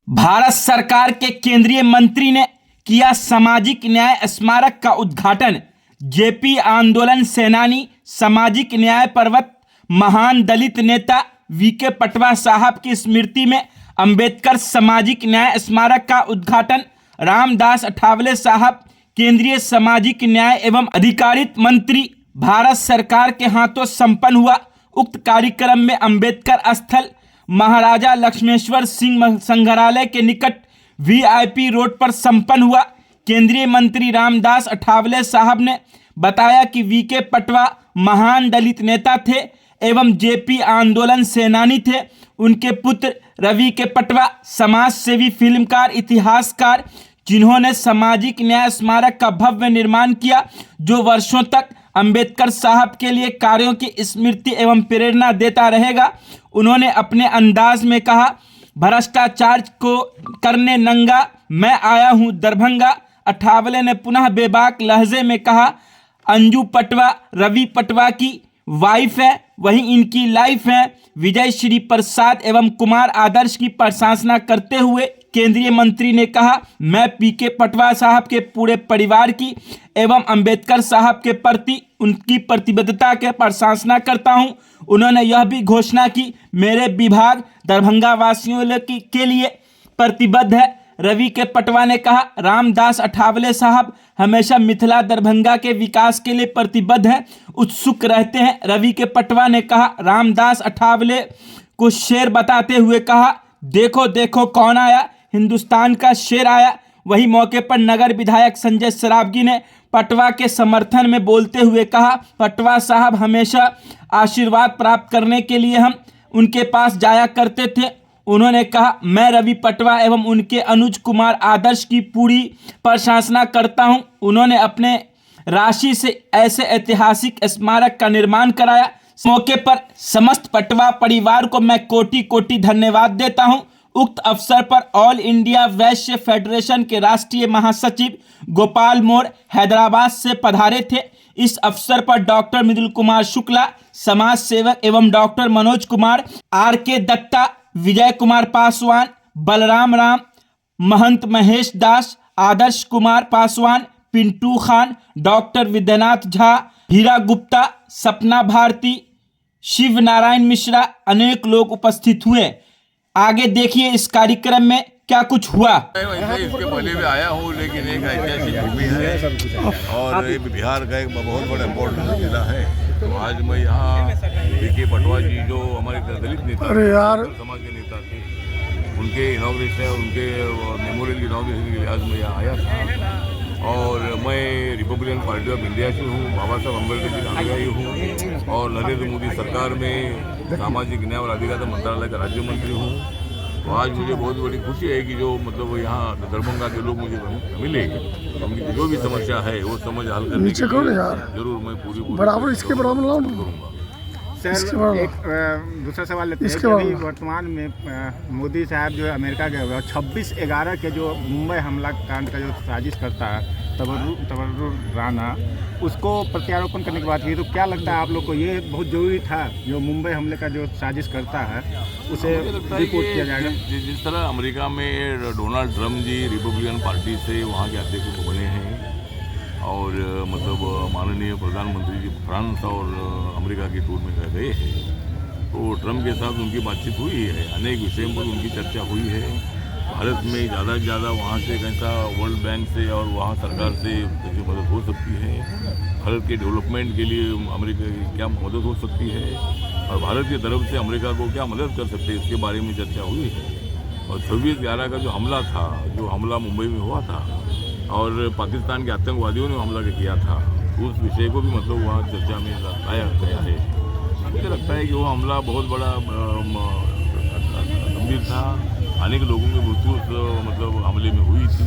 भारत सरकार के केंद्रीय मंत्री ने किया सामाजिक न्याय स्मारक का उद्घाटन। जेपी आंदोलन सेनानी, सामाजिक न्याय पर्वत, महान दलित नेता वीके पटवा साहब की स्मृति में अंबेडकर सामाजिक न्याय स्मारक का उद्घाटन रामदास अठावले साहब, केंद्रीय सामाजिक न्याय एवं अधिकारिता मंत्री, भारत सरकार के हाथों संपन्न हुआ। उक्त कार्यक्रम में अंबेडकर स्थल, महाराजा लक्ष्मेश्वर सिंह संग्रहालय के निकट वीआईपी रोड पर संपन्न हुआ। केंद्रीय मंत्री रामदास अठावले साहब ने बताया कि वीके पटवा महान दलित नेता थे एवं जेपी आंदोलन सेनानी थे। उनके पुत्र रवि के पटवा समाज सेवी, फिल्मकार, इतिहासकार, जिन्होंने सामाजिक न्याय स्मारक का भव्य निर्माण किया, जो वर्षों तक अंबेडकर साहब के लिए कार्यों की स्मृति एवं प्रेरणा देता रहेगा। उन्होंने अपने अंदाज में कहा, भ्रष्टाचार को करने नंगा मैं आया हूं दरभंगा। अठावले ने पुनः बेबाक लहजे में कहा, अंजू पटवा रवि पटवा की वाइफ है, वही इनकी लाइफ है। विजय श्री प्रसाद एवं कुमार आदर्श की प्रशंसा करते हुए केंद्रीय मंत्री ने कहा, मैं पीके पटवा साहब के पूरे परिवार की एवं अंबेडकर साहब के प्रति उनकी प्रतिबद्धता के प्रशंसा करता हूं। उन्होंने यह भी घोषणा की, मेरे विभाग दरभंगा वासियों के लिए प्रतिबद्ध है। रवि के पटवा ने कहा, रामदास अठावले साहब हमेशा मिथिला दरभंगा के विकास के लिए प्रतिबद्ध हैं, उत्सुक रहते हैं। रवि के पटवा ने कहा, रामदास अठावले को शेर बताते हुए कहा, देखो देखो कौन आया, हिंदुस्तान का शेर आया। वही मौके पर नगर विधायक संजय सरावगी ने पटवा के समर्थन में बोलते हुए कहा, पटवा साहब हमेशा आशीर्वाद प्राप्त करने के लिए हम उनके पास जाया करते थे। उन्होंने कहा, मैं रवि पटवा एवं उनके अनुज कुमार आदर्श की पूरी प्रशंसा करता हूं। उन्होंने अपने राशि से ऐसे ऐतिहासिक स्मारक का निर्माण कराया। इस मौके पर समस्त पटवा परिवार को मैं कोटि कोटि धन्यवाद देता हूं। उक्त अवसर पर ऑल इंडिया वैश्य फेडरेशन के राष्ट्रीय महासचिव गोपाल मोर हैदराबाद से पधारे थे। इस अवसर पर डॉक्टर मृदुल कुमार शुक्ला, समाज सेवक एवं डॉक्टर मनोज कुमार, आर.के. दत्ता, विजय कुमार पासवान, बलराम राम, महंत महेश दास, आदर्श कुमार पासवान, पिंटू खान, डॉक्टर विद्यानाथ झा, हीरा गुप्ता, सपना भारती, शिव नारायण मिश्रा, अनेक लोग उपस्थित हुए। आगे देखिए इस कार्यक्रम में क्या कुछ हुआ। इसके पहले भी आया हूँ, लेकिन एक ऐतिहासिक भूमि है और ये बिहार का एक बहुत बड़ा इम्पोर्टेंट जिला है। तो आज मैं यहाँ वीके पटवा जी, जो हमारे दलित नेता समाज के नेता थे, उनके इनॉग्रेशन, उनके मेमोरियल इनॉग्रेशन के लिए आज मैं यहाँ आया था। और मैं रिपब्लिकन पार्टी ऑफ इंडिया से हूँ, बाबा साहब अम्बेडकर जी का अनुयायी हूँ और नरेंद्र मोदी सरकार में सामाजिक न्याय और अधिकारिता मंत्रालय का राज्य मंत्री हूँ। तो आज मुझे बहुत बड़ी खुशी है कि जो मतलब यहाँ दरभंगा के लोग मुझे मिले, उनकी जो भी समस्या है वो समझ हल करने के लिए जरूर मैं पूरी बराबर इसके बराबर करूँगा। सर, एक दूसरा सवाल लेते हैं कि अभी वर्तमान में मोदी साहब जो अमेरिका गए हुए 26/11 के जो मुंबई हमला कांड का जो साजिश करता है तबर्रुर राना, उसको प्रत्यारोपण करने की बात की, तो क्या लगता है आप लोग को ये बहुत ज़रूरी था जो मुंबई हमले का जो साजिश करता है उसे रिपोर्ट किया जाएगा? जिस तरह अमेरिका में डोनाल्ड ट्रम्प जी रिपब्लिकन पार्टी से वहाँ के अध्यक्ष बने हैं और मतलब माननीय प्रधानमंत्री जी फ्रांस और अमेरिका के टूर में गए हैं, तो ट्रम्प के साथ उनकी बातचीत हुई है, अनेक विषयों पर उनकी चर्चा हुई है। भारत में ज़्यादा से ज़्यादा वहाँ से कैसा वर्ल्ड बैंक से और वहाँ सरकार से कैसे मदद हो सकती है, भारत के डेवलपमेंट के लिए अमेरिका की क्या मदद हो सकती है और भारत की तरफ से अमेरिका को क्या मदद कर सकते हैं, इसके बारे में चर्चा हुई है। और 26/11 का जो हमला था, जो हमला मुंबई में हुआ था और पाकिस्तान के आतंकवादियों ने हमला किया था, उस विषय को भी मतलब वहाँ चर्चा में लाया गया है। मुझे लगता है कि वो हमला बहुत बड़ा गंभीर था। अनेक लोगों की मृत्यु मतलब हमले में हुई थी।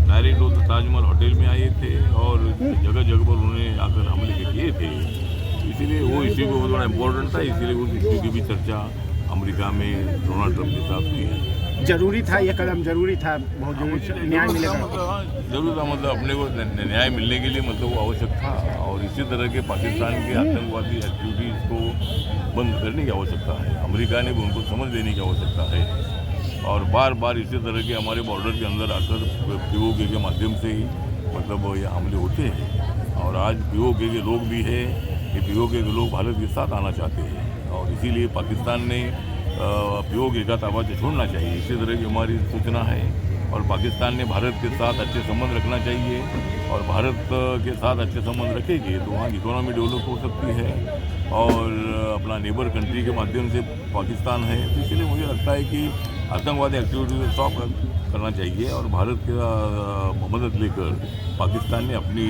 डायरेक्ट लोग ताजमहल होटल में आए थे और जगह जगह पर उन्होंने आकर हमले किए थे, इसीलिए वो इश्यू को बहुत बड़ा इम्पोर्टेंट था। इसीलिए उस इश्यू की भी चर्चा अमेरिका में डोनाल्ड ट्रम्प के साथ हुई है। जरूरी था ये कदम, जरूरी था, बहुत जरूरी, न्याय मिलेगा जरूर था, मतलब अपने को न्याय मिलने के लिए मतलब वो आवश्यक था और इसी तरह के पाकिस्तान के आतंकवादी एक्टिविटीज़ को बंद करने की आवश्यकता है। अमेरिका ने भी उनको समझ देने की आवश्यकता है। और बार बार इसी तरह के हमारे बॉर्डर के अंदर आकर पीओके के माध्यम से ही मतलब ये हमले होते हैं। और आज पीओके के लोग भी हैं, ये पीओके के लोग भारत के साथ आना चाहते हैं और इसीलिए पाकिस्तान ने पीओके का ताबा छोड़ना चाहिए, इसी तरह की हमारी सूचना है। और पाकिस्तान ने भारत के साथ अच्छे संबंध रखना चाहिए और भारत के साथ अच्छे संबंध रखेंगे तो वहाँ इकोनॉमी डेवलप हो सकती है और अपना नेबर कंट्री के माध्यम से पाकिस्तान है। तो इसलिए मुझे लगता है कि आतंकवादी एक्टिविटी को स्टॉप करना चाहिए और भारत की मदद लेकर पाकिस्तान ने अपनी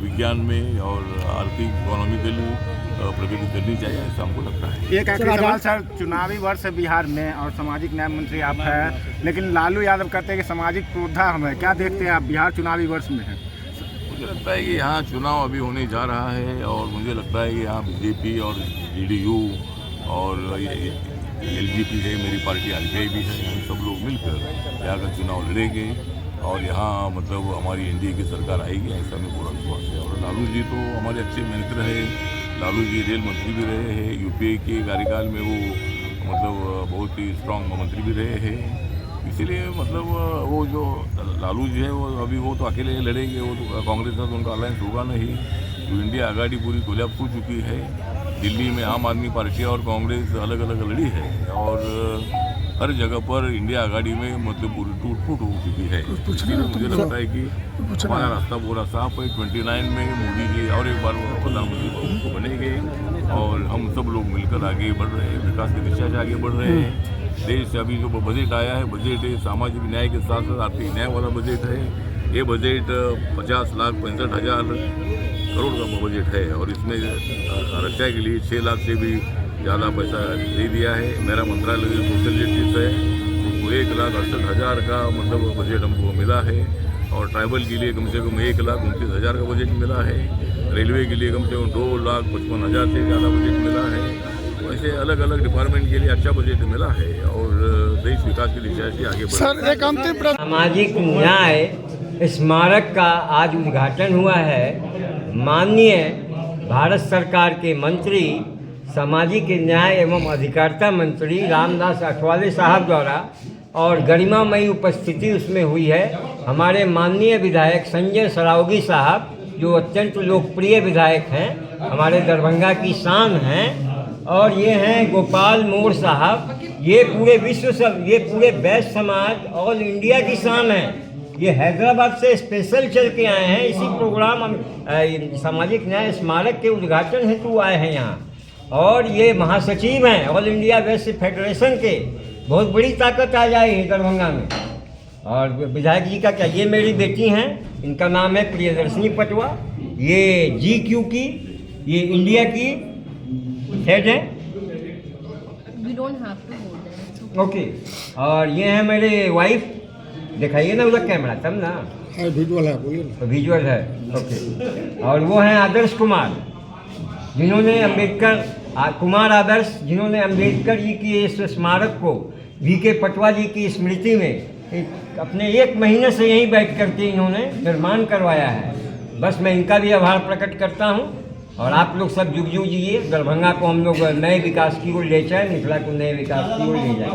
विज्ञान में और आर्थिक इकोनॉमिकली प्रगति करनी चाहिए, ऐसा हमको लगता है। एक आखिरी सवाल सर, चुनावी वर्ष है बिहार में और सामाजिक न्याय मंत्री आप हैं, लेकिन लालू यादव कहते हैं कि सामाजिक क्रोधा हम है, क्या देखते हैं आप बिहार चुनावी वर्ष में है? मुझे लगता है कि यहाँ चुनाव अभी होने जा रहा है और मुझे लगता है कि यहाँ बीजेपी और जेडीयू और एलजेपी है, मेरी पार्टी आरपीआई भी है, हम सब लोग मिलकर यहाँ का चुनाव लड़ेंगे और यहाँ मतलब हमारी एनडीए की सरकार आएगी, ऐसा में पूरा विश्वास है। और लालू जी तो हमारे अच्छे मित्र है, लालू जी रेल मंत्री भी रहे हैं, यूपीए के कार्यकाल में वो मतलब बहुत ही स्ट्रांग मंत्री भी रहे हैं। इसीलिए मतलब वो जो लालू जी है वो अभी वो तो अकेले लड़ेंगे, वो तो कांग्रेस से तो उनका अलायंस होगा नहीं। तो इंडिया आघाड़ी पूरी कोलैप्स हो चुकी है, दिल्ली में आम आदमी पार्टी और कांग्रेस अलग अलग लड़ी है और हर जगह पर इंडिया आघाड़ी में मतलब पूरी टूट फूट हो चुकी है। इसलिए मुझे लगता है कि हमारा रास्ता पूरा साफ है। 29 में मोदी जी और एक बार प्रधानमंत्री बनेंगे और हम सब लोग मिलकर आगे बढ़ रहे हैं, विकास की दिशा से आगे बढ़ रहे हैं। देश से अभी जो बजट आया है, बजट है सामाजिक न्याय के साथ साथ आर्थिक न्याय वाला बजट है। ये बजट 50,65,000 करोड़ का बजट है और इसमें रक्षा के लिए 6 लाख से भी ज़्यादा पैसा दे दिया है। मेरा मंत्रालय सोशल जस्टिस है, उसको 1,68,000 का मतलब बजट हमको मिला है और ट्राइबल के लिए कम से कम 1,29,000 का बजट मिला है। रेलवे के लिए कम से कम 2,55,000 से ज़्यादा बजट मिला है। वैसे अलग अलग डिपार्टमेंट के लिए अच्छा बजट मिला है और देश विकास की दिशा से आगे बढ़ रहा है। एक अंतिम प्रश्न, सामाजिक न्याय स्मारक का आज उद्घाटन हुआ है। माननीय भारत सरकार के मंत्री सामाजिक न्याय एवं अधिकारिता मंत्री रामदास अठवाले साहब द्वारा और गरिमामयी उपस्थिति उसमें हुई है। हमारे माननीय विधायक संजय सरावगी साहब जो अत्यंत लोकप्रिय विधायक हैं, हमारे दरभंगा की शान हैं, और ये हैं गोपाल मोर साहब, ये पूरे विश्व सब, ये पूरे वैश्य समाज ऑल इंडिया की शान है। ये हैदराबाद से स्पेशल चल के आए हैं, इसी प्रोग्राम सामाजिक न्याय स्मारक के उद्घाटन हेतु आए हैं यहाँ। और ये महासचिव हैं ऑल इंडिया वैश्य फेडरेशन के, बहुत बड़ी ताकत आ जाएगी दरभंगा में। और विधायक जी का क्या, ये मेरी बेटी हैं, इनका नाम है प्रियदर्शनी पटवा, ये GQ की, ये इंडिया की हेड है। ओके, और ये है मेरे वाइफ, दिखाइए ना उधर कैमरा तब ना, विजुअल है, बोलिए ना। विजुअल है, ओके। और वो हैं आदर्श कुमार, जिन्होंने कुमार आदर्श, जिन्होंने अम्बेडकर जी की इस स्मारक को VK पटवा जी की स्मृति में अपने 1 महीने से यहीं बैठ करके इन्होंने निर्माण करवाया है। बस मैं इनका भी आभार प्रकट करता हूँ और आप लोग सब जुग जुग जिए, दरभंगा को हम लोग नए विकास की ओर ले जाए, मिथिला को नए विकास की ओर ले जाए।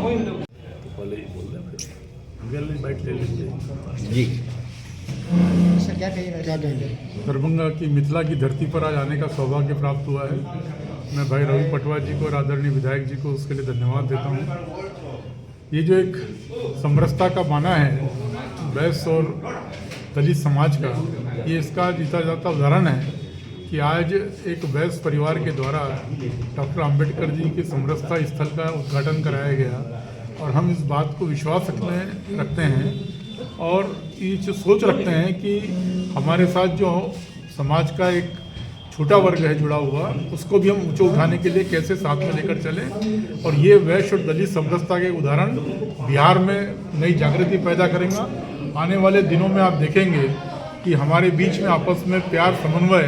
जी सर, क्या कहेंगे? दरभंगा की मिथिला की धरती पर आज आने का सौभाग्य प्राप्त हुआ है। मैं भाई रवि पटवा जी को और आदरणीय विधायक जी को उसके लिए धन्यवाद देता हूँ। ये जो एक समरसता का माना है वैश्य और दलित समाज का, ये इसका जीता जाता उदाहरण है कि आज एक वैश्य परिवार के द्वारा डॉक्टर अंबेडकर जी के समरसता स्थल का उद्घाटन कराया गया और हम इस बात को विश्वास रखते हैं और ये सोच रखते हैं कि हमारे साथ जो समाज का एक छोटा वर्ग है जुड़ा हुआ, उसको भी हम ऊंचे उठाने के लिए कैसे साथ में लेकर चलें। और ये वैश्य और दलित समरसता के उदाहरण बिहार में नई जागृति पैदा करेगा। आने वाले दिनों में आप देखेंगे कि हमारे बीच में आपस में प्यार, समन्वय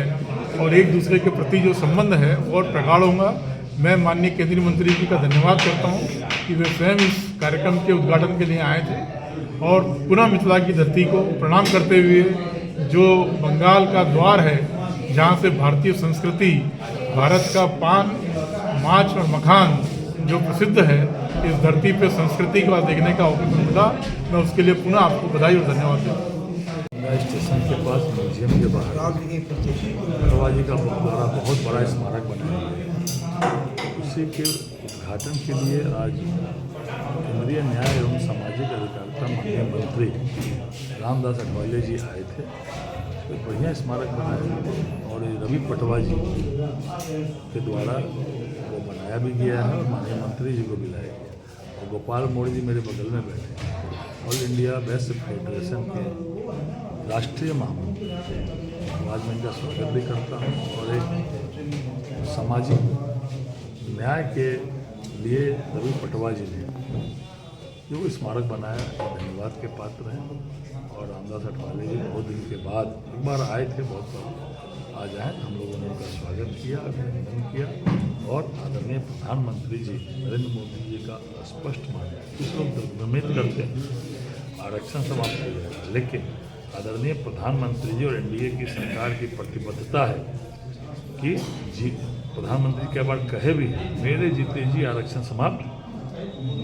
और एक दूसरे के प्रति जो संबंध है और प्रगाढ़ होगा। मैं माननीय केंद्रीय मंत्री जी का धन्यवाद करता हूँ कि वे स्वयं इस कार्यक्रम के उद्घाटन के लिए आए थे और पुनः मिथिला की धरती को प्रणाम करते हुए, जो बंगाल का द्वार है जहाँ से भारतीय संस्कृति, भारत का पान, माछ और मखान जो प्रसिद्ध है, इस धरती पे संस्कृति को देखने का अवसर मिला। मैं उसके लिए पुनः आपको बधाई और धन्यवाद देता हूँ। स्टेशन के पास म्यूजियम के बाहर पटवा जी का मकबरा बहुत बड़ा स्मारक बनाया है। उसी के उद्घाटन के लिए आज केंद्रीय न्याय एवं सामाजिक अधिकारिता माननीय मंत्री रामदास अठवले जी आए थे। तो बढ़िया स्मारक बनाया और ये रवि पटवा जी के द्वारा वो बनाया भी गया है और माननीय मंत्री जी को भी लाया गया। और गोपाल मोड़ जी मेरे बगल में बैठे हैं, ऑल इंडिया वेस्ट फेडरेशन के राष्ट्रीय महामंत्री। आज मैं इनका स्वागत भी करता हूँ और एक सामाजिक न्याय के लिए रवि पटवा जी ने जो स्मारक बनाया धन्यवाद के पात्र हैं। और रामदास अठवले जी बहुत दिन के बाद एक बार आए थे, बहुत बार आज आए, हम लोगों ने उनका स्वागत किया, अभिनंदन किया और आदरणीय प्रधानमंत्री जी नरेंद्र मोदी जी का स्पष्ट माना। कुछ लोग भ्रमित करते हैं आरक्षण समाप्त हो जाएगा, लेकिन आदरणीय प्रधानमंत्री जी और एनडीए की सरकार की प्रतिबद्धता है कि जी प्रधानमंत्री कई बार कहे भी मेरे जीते जी आरक्षण समाप्त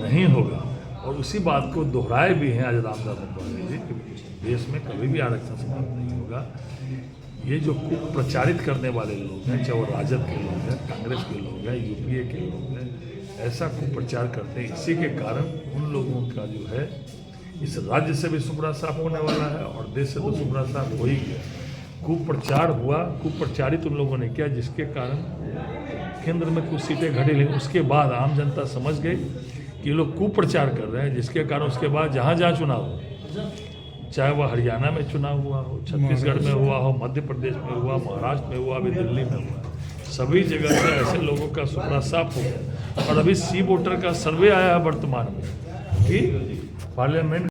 नहीं होगा और उसी बात को दोहराए भी हैं आज रामदास अठवले जी कि देश में कभी भी आरक्षण समाप्त नहीं होगा। ये जो कुप्रचारित करने वाले लोग हैं, चाहे वो राजद के लोग हैं, कांग्रेस के लोग हैं, यूपीए के लोग हैं, ऐसा कुप्रचार करते हैं। इसी के कारण उन लोगों का जो है इस राज्य से भी सुपड़ा साफ होने वाला है और देश से तो सुपड़ा साफ हो ही गया। कुप्रचार हुआ, कुप्रचारित उन लोगों ने किया, जिसके कारण केंद्र में कुछ सीटें घटी, लेकिन उसके बाद आम जनता समझ गई कि ये लोग कुप्रचार कर रहे हैं, जिसके कारण उसके बाद जहाँ जहाँ चुनाव हो, चाहे वह हरियाणा में चुनाव हुआ हो, छत्तीसगढ़ में हुआ हो, मध्य प्रदेश में हुआ, महाराष्ट्र में हुआ, अभी दिल्ली में हुआ, सभी जगह से ऐसे लोगों का सुपड़ा साफ हो गया। और अभी सी वोटर का सर्वे आया है वर्तमान में कि पार्लियामेंट